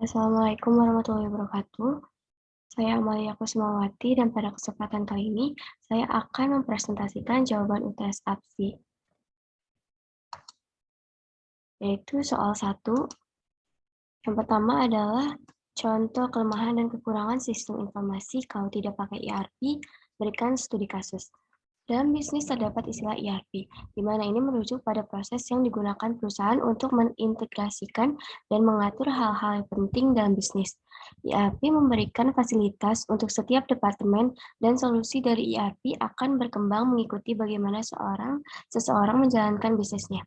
Assalamualaikum warahmatullahi wabarakatuh. Saya Amalia Kusmawati dan pada kesempatan kali ini saya akan mempresentasikan jawaban UTS APSI, yaitu soal 1. Yang pertama adalah contoh kelemahan dan kekurangan sistem informasi kalau tidak pakai ERP, berikan studi kasus. Dalam bisnis terdapat istilah ERP, di mana ini merujuk pada proses yang digunakan perusahaan untuk mengintegrasikan dan mengatur hal-hal yang penting dalam bisnis. ERP memberikan fasilitas untuk setiap departemen dan solusi dari ERP akan berkembang mengikuti bagaimana seseorang menjalankan bisnisnya.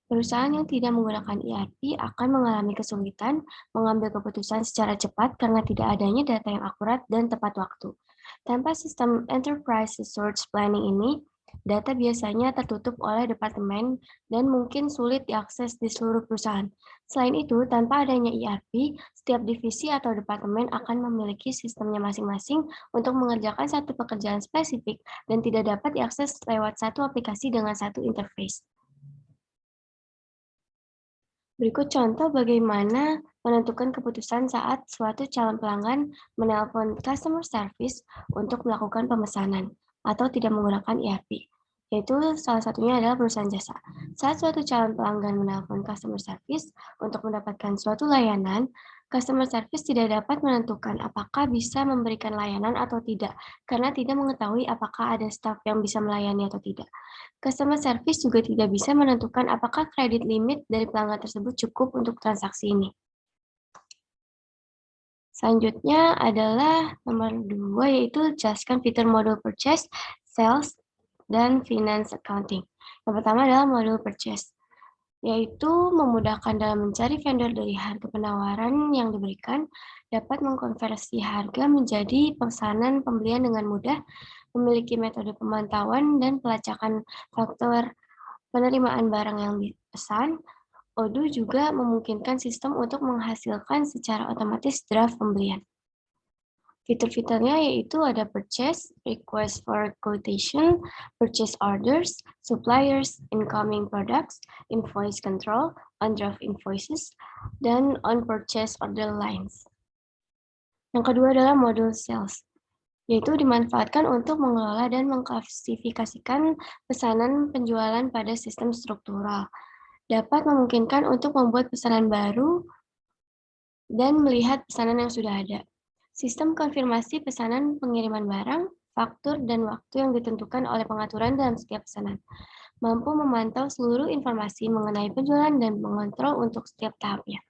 Perusahaan yang tidak menggunakan ERP akan mengalami kesulitan mengambil keputusan secara cepat karena tidak adanya data yang akurat dan tepat waktu. Tanpa sistem Enterprise Resource Planning ini, data biasanya tertutup oleh departemen dan mungkin sulit diakses di seluruh perusahaan. Selain itu, tanpa adanya ERP, setiap divisi atau departemen akan memiliki sistemnya masing-masing untuk mengerjakan satu pekerjaan spesifik dan tidak dapat diakses lewat satu aplikasi dengan satu interface. Berikut contoh bagaimana menentukan keputusan saat suatu calon pelanggan menelpon customer service untuk melakukan pemesanan atau tidak menggunakan ERP. Yaitu salah satunya adalah perusahaan jasa. Saat suatu calon pelanggan menelpon customer service untuk mendapatkan suatu layanan, customer service tidak dapat menentukan apakah bisa memberikan layanan atau tidak, karena tidak mengetahui apakah ada staf yang bisa melayani atau tidak. Customer service juga tidak bisa menentukan apakah kredit limit dari pelanggan tersebut cukup untuk transaksi ini. Selanjutnya adalah nomor 2, yaitu jelaskan fitur modul purchase, sales, dan finance accounting. Yang pertama adalah modul purchase, yaitu memudahkan dalam mencari vendor dari harga penawaran yang diberikan, dapat mengkonversi harga menjadi pesanan pembelian dengan mudah, memiliki metode pemantauan dan pelacakan faktor penerimaan barang yang dipesan. Odoo juga memungkinkan sistem untuk menghasilkan secara otomatis draft pembelian. Fitur-fiturnya yaitu ada purchase, request for quotation, purchase orders, suppliers, incoming products, invoice control, on draft invoices, dan on purchase order lines. Yang kedua adalah modul sales, yaitu dimanfaatkan untuk mengelola dan mengklasifikasikan pesanan penjualan pada sistem struktural. Dapat memungkinkan untuk membuat pesanan baru dan melihat pesanan yang sudah ada. Sistem konfirmasi pesanan pengiriman barang, faktur, dan waktu yang ditentukan oleh pengaturan dalam setiap pesanan. Mampu memantau seluruh informasi mengenai penjualan dan mengontrol untuk setiap tahapnya.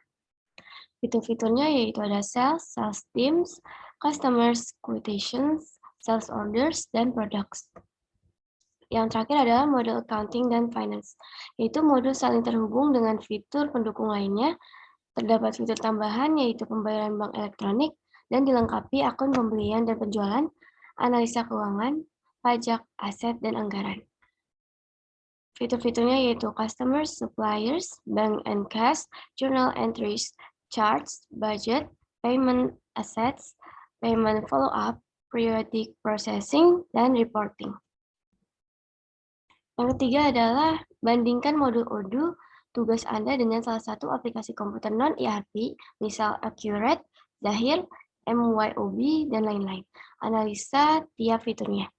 Fitur-fiturnya yaitu ada sales, sales teams, customers quotations, sales orders, dan products. Yang terakhir adalah modul accounting dan finance, yaitu modul saling terhubung dengan fitur pendukung lainnya. Terdapat fitur tambahan yaitu pembayaran bank elektronik dan dilengkapi akun pembelian dan penjualan, analisa keuangan, pajak, aset, dan anggaran. Fitur-fiturnya yaitu customers, suppliers, bank and cash, journal entries, charts, budget, payment assets, payment follow-up, periodic processing, dan reporting. Yang ketiga adalah bandingkan modul Odoo tugas Anda dengan salah satu aplikasi komputer non-ERP, misal Accurate, Zahir, MYOB, dan lain-lain. Analisa tiap fiturnya.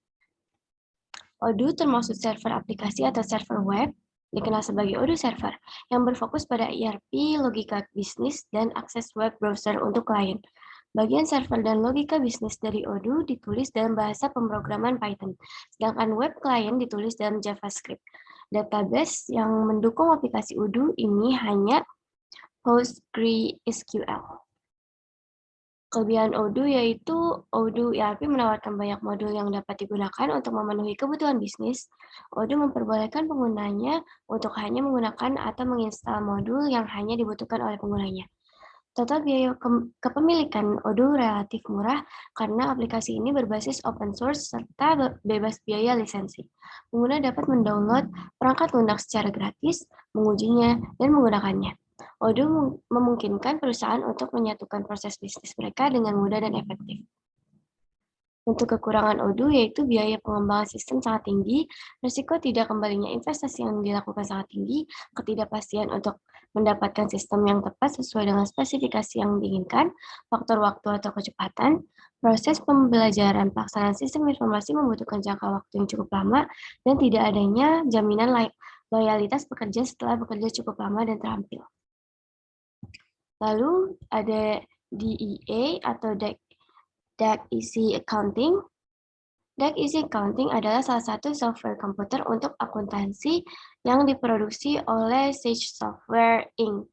Odoo termasuk server aplikasi atau server web, dikenal sebagai Odoo Server, yang berfokus pada ERP, logika bisnis, dan akses web browser untuk klien. Bagian server dan logika bisnis dari Odoo ditulis dalam bahasa pemrograman Python, sedangkan web client ditulis dalam JavaScript. Database yang mendukung aplikasi Odoo ini hanya PostgreSQL. Kelebihan Odoo yaitu Odoo ERP menawarkan banyak modul yang dapat digunakan untuk memenuhi kebutuhan bisnis. Odoo memperbolehkan penggunanya untuk hanya menggunakan atau menginstal modul yang hanya dibutuhkan oleh penggunanya. Total biaya kepemilikan Odoo relatif murah karena aplikasi ini berbasis open source serta bebas biaya lisensi. Pengguna dapat mendownload perangkat lunak secara gratis, mengujinya, dan menggunakannya. Odoo memungkinkan perusahaan untuk menyatukan proses bisnis mereka dengan mudah dan efektif. Untuk kekurangan Odoo yaitu biaya pengembangan sistem sangat tinggi, risiko tidak kembalinya investasi yang dilakukan sangat tinggi, ketidakpastian untuk mendapatkan sistem yang tepat sesuai dengan spesifikasi yang diinginkan, faktor waktu atau kecepatan, proses pembelajaran pelaksanaan sistem informasi membutuhkan jangka waktu yang cukup lama, dan tidak adanya jaminan loyalitas pekerja setelah bekerja cukup lama dan terampil. Lalu ada DEA atau DAC Easy Accounting. DAC Easy Accounting adalah salah satu software komputer untuk akuntansi yang diproduksi oleh Sage Software Inc.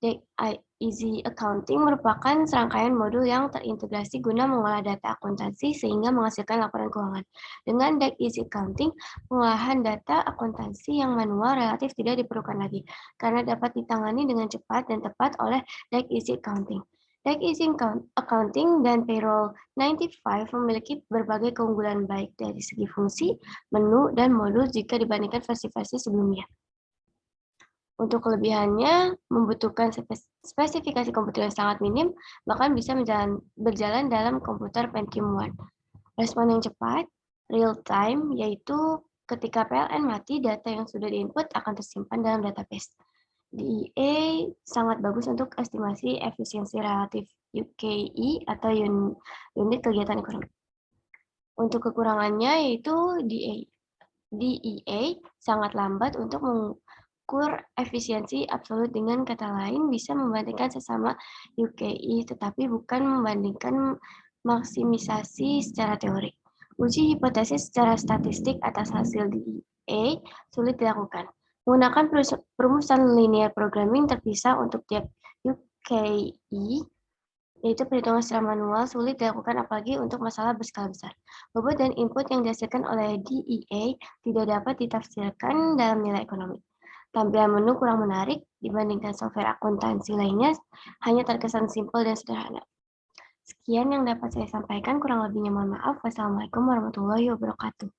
DAC Easy Accounting merupakan serangkaian modul yang terintegrasi guna mengolah data akuntansi sehingga menghasilkan laporan keuangan. Dengan DAC Easy Accounting, pengolahan data akuntansi yang manual relatif tidak diperlukan lagi, karena dapat ditangani dengan cepat dan tepat oleh DAC Easy Accounting. DAC Easy Accounting dan Payroll 95 memiliki berbagai keunggulan baik dari segi fungsi, menu, dan modul jika dibandingkan versi-versi sebelumnya. Untuk kelebihannya, membutuhkan spesifikasi komputer yang sangat minim, bahkan bisa berjalan dalam komputer Pentium 1. Respon yang cepat, real time, yaitu ketika PLN mati, data yang sudah diinput akan tersimpan dalam database. DEA sangat bagus untuk estimasi efisiensi relatif UKI atau unit kegiatan ekonomi. Untuk kekurangannya yaitu DEA sangat lambat untuk mengukur efisiensi absolut, dengan kata lain bisa membandingkan sesama UKI tetapi bukan membandingkan maksimisasi secara teori. Uji hipotesis secara statistik atas hasil DEA sulit dilakukan. Menggunakan perumusan linear programming terpisah untuk tiap UKI, yaitu perhitungan secara manual, sulit dilakukan apalagi untuk masalah berskala besar. Bobot dan input yang dihasilkan oleh DEA tidak dapat ditafsirkan dalam nilai ekonomi. Tampilan menu kurang menarik dibandingkan software akuntansi lainnya, hanya terkesan simpel dan sederhana. Sekian yang dapat saya sampaikan, kurang lebihnya mohon maaf. Wassalamualaikum warahmatullahi wabarakatuh.